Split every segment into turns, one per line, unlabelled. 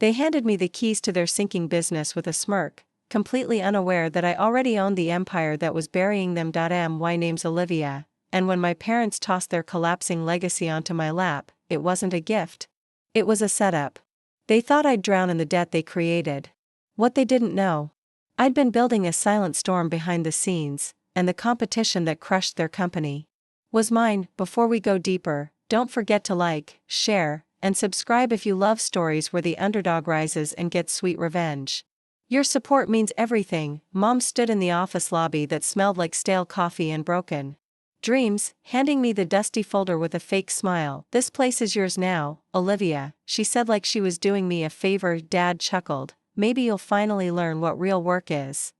They handed me the keys to their sinking business with a smirk, completely unaware that I already owned the empire that was burying them. My name's Olivia, and when my parents tossed their collapsing legacy onto my lap, it wasn't a gift. It was a setup. They thought I'd drown in the debt they created. What they didn't know: I'd been building a silent storm behind the scenes, and the competition that crushed their company was mine. Before we go deeper, don't forget to like, share, and subscribe if you love stories where the underdog rises and gets sweet revenge. Your support means everything. Mom stood in the office lobby that smelled like stale coffee and broken dreams, handing me the dusty folder with a fake smile. "This place is yours now, Olivia," she said like she was doing me a favor. Dad chuckled, "Maybe you'll finally learn what real work is."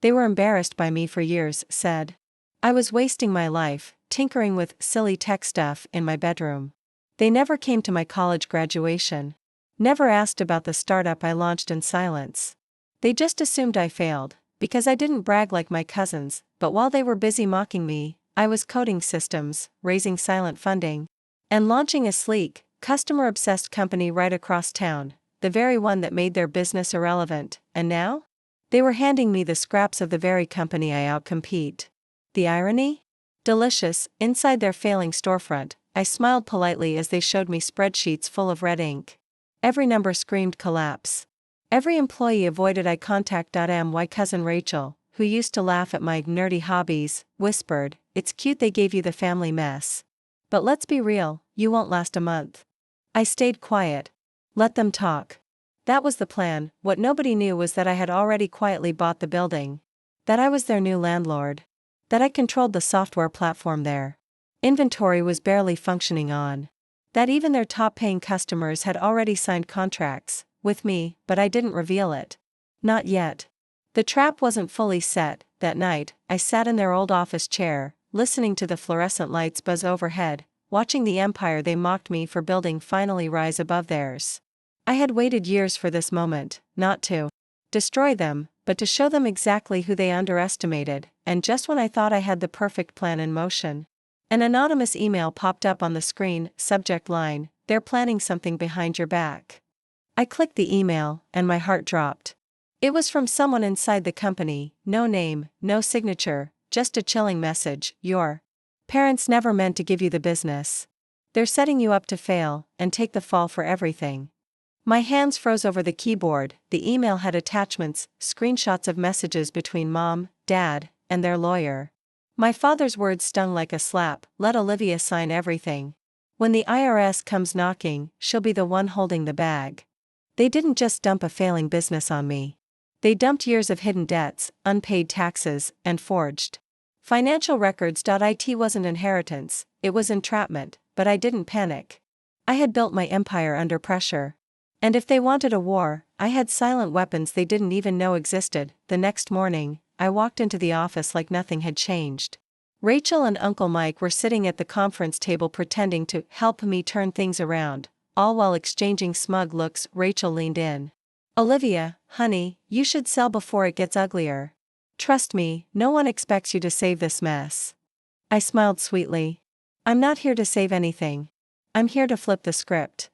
They were embarrassed by me for years, said I was wasting my life, tinkering with silly tech stuff in my bedroom. They never came to my college graduation. Never asked about the startup I launched in silence. They just assumed I failed, because I didn't brag like my cousins. But while they were busy mocking me, I was coding systems, raising silent funding, and launching a sleek, customer-obsessed company right across town, the very one that made their business irrelevant. And now? They were handing me the scraps of the very company I outcompete. The irony? Delicious. Inside their failing storefront, I smiled politely as they showed me spreadsheets full of red ink. Every number screamed collapse. Every employee avoided eye contact. My cousin Rachel, who used to laugh at my nerdy hobbies, whispered, "It's cute they gave you the family mess. But let's be real, you won't last a month." I stayed quiet. Let them talk. That was the plan. What nobody knew was that I had already quietly bought the building. That I was their new landlord. That I controlled the software platform there. Inventory was barely functioning on. That even their top-paying customers had already signed contracts with me, but I didn't reveal it. Not yet. The trap wasn't fully set. That night, I sat in their old office chair, listening to the fluorescent lights buzz overhead, watching the empire they mocked me for building finally rise above theirs. I had waited years for this moment, not to destroy them, but to show them exactly who they underestimated. And just when I thought I had the perfect plan in motion, an anonymous email popped up on the screen. Subject line: "They're planning something behind your back." I clicked the email, and my heart dropped. It was from someone inside the company. No name, no signature, just a chilling message: "Your parents never meant to give you the business. They're setting you up to fail, and take the fall for everything." My hands froze over the keyboard. The email had attachments, screenshots of messages between Mom, Dad, and their lawyer. My father's words stung like a slap: "Let Olivia sign everything. When the IRS comes knocking, she'll be the one holding the bag." They didn't just dump a failing business on me. They dumped years of hidden debts, unpaid taxes, and forged financial records. It wasn't inheritance, it was entrapment, but I didn't panic. I had built my empire under pressure. And if they wanted a war, I had silent weapons they didn't even know existed. The next morning, I walked into the office like nothing had changed. Rachel and Uncle Mike were sitting at the conference table pretending to help me turn things around, all while exchanging smug looks. Rachel leaned in. "Olivia, honey, you should sell before it gets uglier. Trust me, no one expects you to save this mess." I smiled sweetly. "I'm not here to save anything. I'm here to flip the script."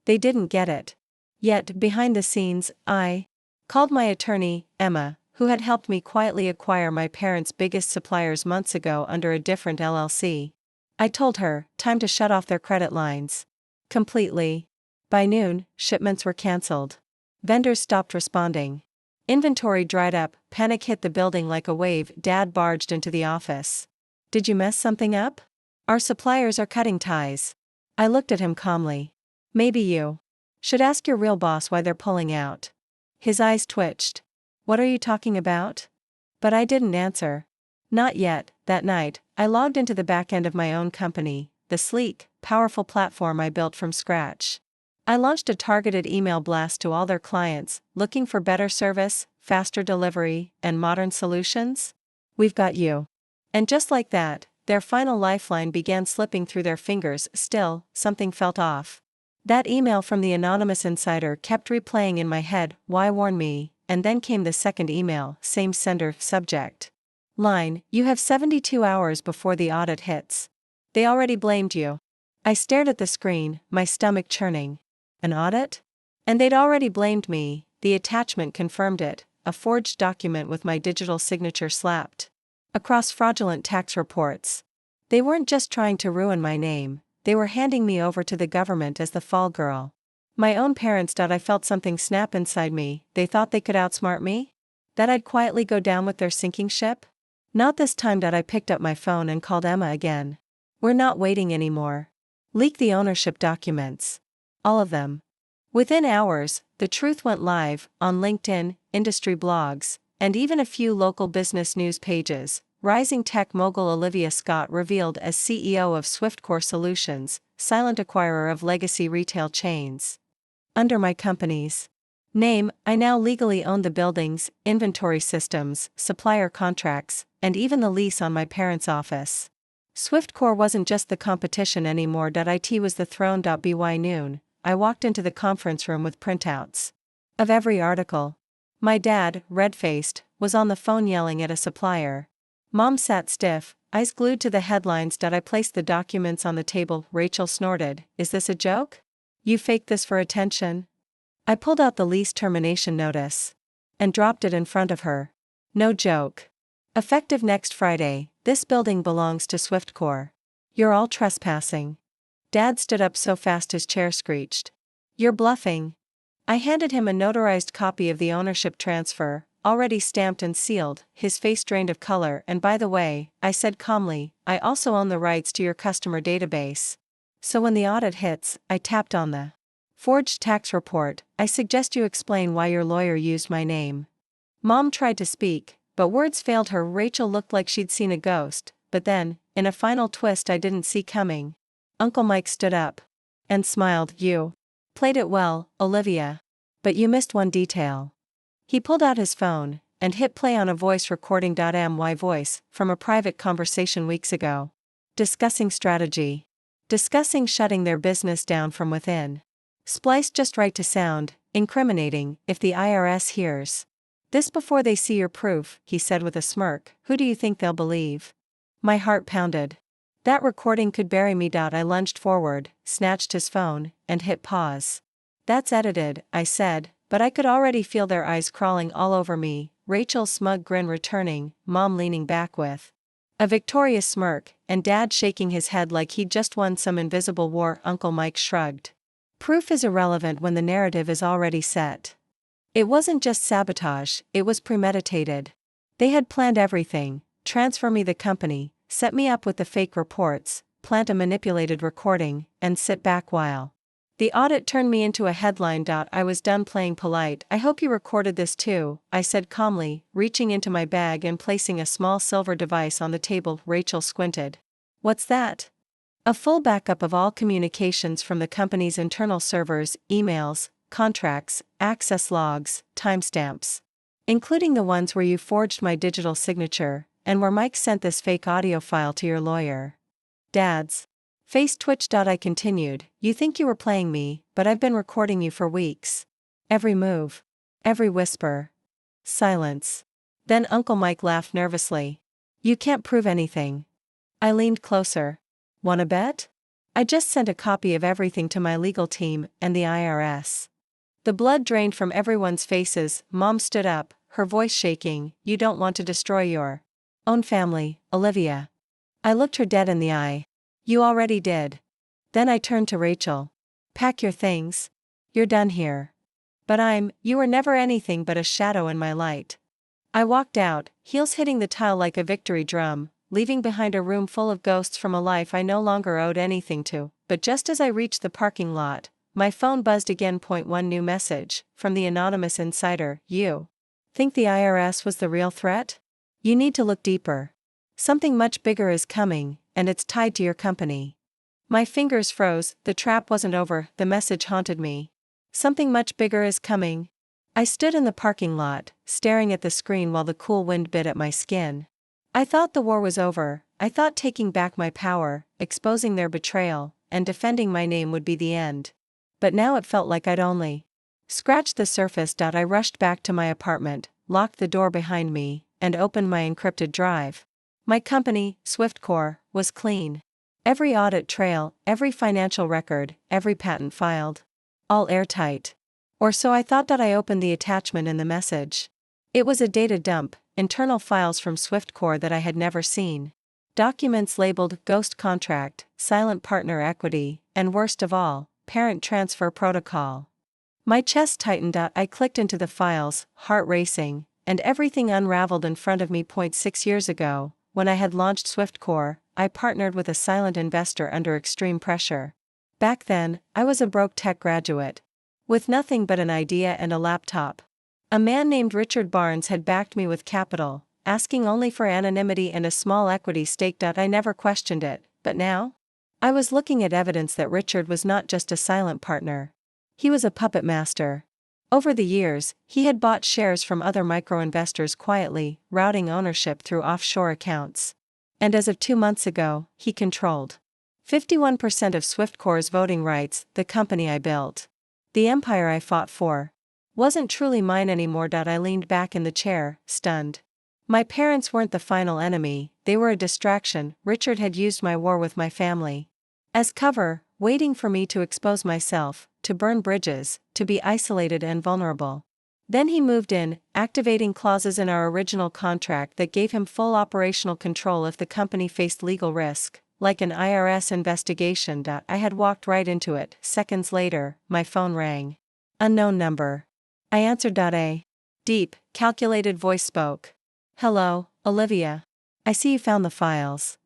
They didn't get it. Yet, behind the scenes, I called my attorney, Emma, who had helped me quietly acquire my parents' biggest suppliers months ago under a different LLC. I told her, time to shut off their credit lines. Completely. By noon, shipments were cancelled. Vendors stopped responding. Inventory dried up. Panic hit the building like a wave. Dad barged into the office. "Did you mess something up? Our suppliers are cutting ties." I looked at him calmly. "Maybe you should ask your real boss why they're pulling out." His eyes twitched. "What are you talking about?" But I didn't answer. Not yet. That night, I logged into the back end of my own company, the sleek, powerful platform I built from scratch. I launched a targeted email blast to all their clients, looking for better service, faster delivery, and modern solutions. "We've got you." And just like that, their final lifeline began slipping through their fingers. Still, something felt off. That email from the anonymous insider kept replaying in my head. "Why warn me?" And then came the second email, same sender, subject line: "You have 72 hours before the audit hits. They already blamed you." I stared at the screen, my stomach churning. An audit? And they'd already blamed me. The attachment confirmed it, a forged document with my digital signature slapped across fraudulent tax reports. They weren't just trying to ruin my name, they were handing me over to the government as the fall girl. My own parents. I felt something snap inside me. They thought they could outsmart me? That I'd quietly go down with their sinking ship? Not this time. I picked up my phone and called Emma again. We're not waiting anymore. Leak the ownership documents. All of them. Within hours, the truth went live on LinkedIn, industry blogs, and even a few local business news pages. Rising tech mogul Olivia Scott revealed as CEO of Swiftcore Solutions, silent acquirer of legacy retail chains. Under my company's name, I now legally own the buildings, inventory systems, supplier contracts, and even the lease on my parents' office. Swiftcore wasn't just the competition anymore. It was the throne. By noon, I walked into the conference room with printouts of every article. My dad, red-faced, was on the phone yelling at a supplier. Mom sat stiff, eyes glued to the headlines. I placed the documents on the table. Rachel snorted, "Is this a joke? You faked this for attention?" I pulled out the lease termination notice and dropped it in front of her. "No joke. Effective next Friday, this building belongs to Swiftcore. You're all trespassing." Dad stood up so fast his chair screeched. "You're bluffing." I handed him a notarized copy of the ownership transfer, already stamped and sealed. His face drained of color. "And by the way," I said calmly, "I also own the rights to your customer database. So when the audit hits," I tapped on the forged tax report, "I suggest you explain why your lawyer used my name." Mom tried to speak, but words failed her. Rachel looked like she'd seen a ghost, but then, in a final twist I didn't see coming, Uncle Mike stood up and smiled. "You played it well, Olivia. But you missed one detail." He pulled out his phone and hit play on a voice recording. My voice, from a private conversation weeks ago. Discussing strategy. Discussing shutting their business down from within. Spliced just right to sound incriminating if the IRS hears this before they see your proof, he said with a smirk. "Who do you think they'll believe?" My heart pounded. That recording could bury me. I lunged forward, snatched his phone, and hit pause. "That's edited," I said, but I could already feel their eyes crawling all over me. Rachel's smug grin returning, Mom leaning back with a victorious smirk, and Dad shaking his head like he'd just won some invisible war. Uncle Mike shrugged. "Proof is irrelevant when the narrative is already set." It wasn't just sabotage, it was premeditated. They had planned everything: transfer me the company, set me up with the fake reports, plant a manipulated recording, and sit back while the audit turned me into a headline. I was done playing polite. "I hope you recorded this too," I said calmly, reaching into my bag and placing a small silver device on the table. Rachel squinted. "What's that?" "A full backup of all communications from the company's internal servers, emails, contracts, access logs, timestamps. Including the ones where you forged my digital signature, and where Mike sent this fake audio file to your lawyer." Dad's face twitched. I continued, "You think you were playing me, but I've been recording you for weeks. Every move. Every whisper." Silence. Then Uncle Mike laughed nervously. "You can't prove anything." I leaned closer. "Wanna bet?" "I just sent a copy of everything to my legal team and the IRS." The blood drained from everyone's faces. Mom stood up, her voice shaking. "You don't want to destroy your own family, Olivia." I looked her dead in the eye. "You already did." Then I turned to Rachel. "Pack your things. You're done here." "But you were never anything but a shadow in my light." I walked out, heels hitting the tile like a victory drum, leaving behind a room full of ghosts from a life I no longer owed anything to. But just as I reached the parking lot, my phone buzzed again. One new message, from the anonymous insider. "You think the IRS was the real threat? You need to look deeper. Something much bigger is coming, and it's tied to your company." My fingers froze. The trap wasn't over. The message haunted me. Something much bigger is coming. I stood in the parking lot, staring at the screen while the cool wind bit at my skin. I thought the war was over. I thought taking back my power, exposing their betrayal, and defending my name would be the end. But now it felt like I'd only scratched the surface. I rushed back to my apartment, locked the door behind me, and opened my encrypted drive. My company, Swiftcore, was clean. Every audit trail, every financial record, every patent filed. All airtight. Or so I thought. I opened the attachment in the message. It was a data dump, internal files from SwiftCore that I had never seen. Documents labeled Ghost Contract, Silent Partner Equity, and worst of all, Parent Transfer Protocol. My chest tightened. I clicked into the files, heart racing, and everything unraveled in front of me. 6 years ago, when I had launched SwiftCore, I partnered with a silent investor under extreme pressure. Back then, I was a broke tech graduate, with nothing but an idea and a laptop. A man named Richard Barnes had backed me with capital, asking only for anonymity and a small equity stake. I never questioned it, but now? I was looking at evidence that Richard was not just a silent partner. He was a puppet master. Over the years, he had bought shares from other micro-investors quietly, routing ownership through offshore accounts. And as of 2 months ago, he controlled 51% of SwiftCore's voting rights, the company I built. The empire I fought for wasn't truly mine anymore. I leaned back in the chair, stunned. My parents weren't the final enemy, they were a distraction. Richard had used my war with my family as cover, waiting for me to expose myself, to burn bridges, to be isolated and vulnerable. Then he moved in, activating clauses in our original contract that gave him full operational control if the company faced legal risk, like an IRS investigation. I had walked right into it. Seconds later, my phone rang. Unknown number. I answered. A deep, calculated voice spoke. "Hello, Olivia. I see you found the files.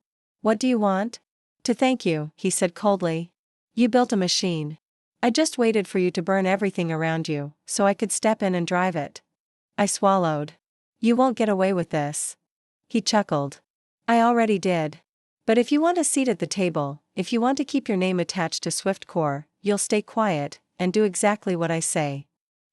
What do you want?" "To thank you," he said coldly. "You built a machine. I just waited for you to burn everything around you, so I could step in and drive it." I swallowed. "You won't get away with this." He chuckled. "I already did. But if you want a seat at the table, if you want to keep your name attached to SwiftCore, you'll stay quiet, and do exactly what I say."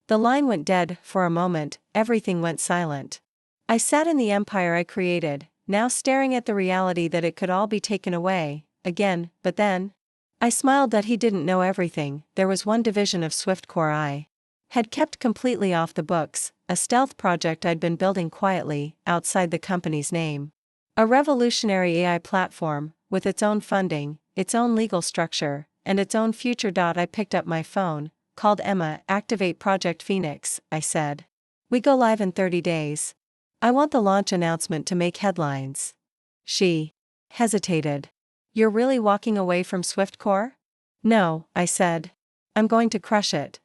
The line went dead. For a moment, everything went silent. I sat in the empire I created, now staring at the reality that it could all be taken away, again. But then, I smiled that he didn't know everything. There was one division of SwiftCore I had kept completely off the books, a stealth project I'd been building quietly, outside the company's name. A revolutionary AI platform, with its own funding, its own legal structure, and its own future. I picked up my phone, called Emma. "Activate Project Phoenix," I said. "We go live in 30 days. I want the launch announcement to make headlines." She hesitated. "You're really walking away from SwiftCore?" "No," I said. "I'm going to crush it.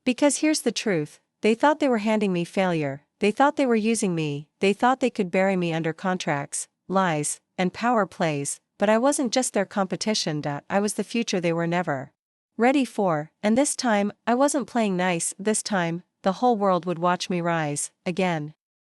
Because here's the truth, they thought they were handing me failure, they thought they were using me, they thought they could bury me under contracts, lies, and power plays, but I wasn't just their competition. I was the future they were never ready for, and this time, I wasn't playing nice. This time, the whole world would watch me rise, again."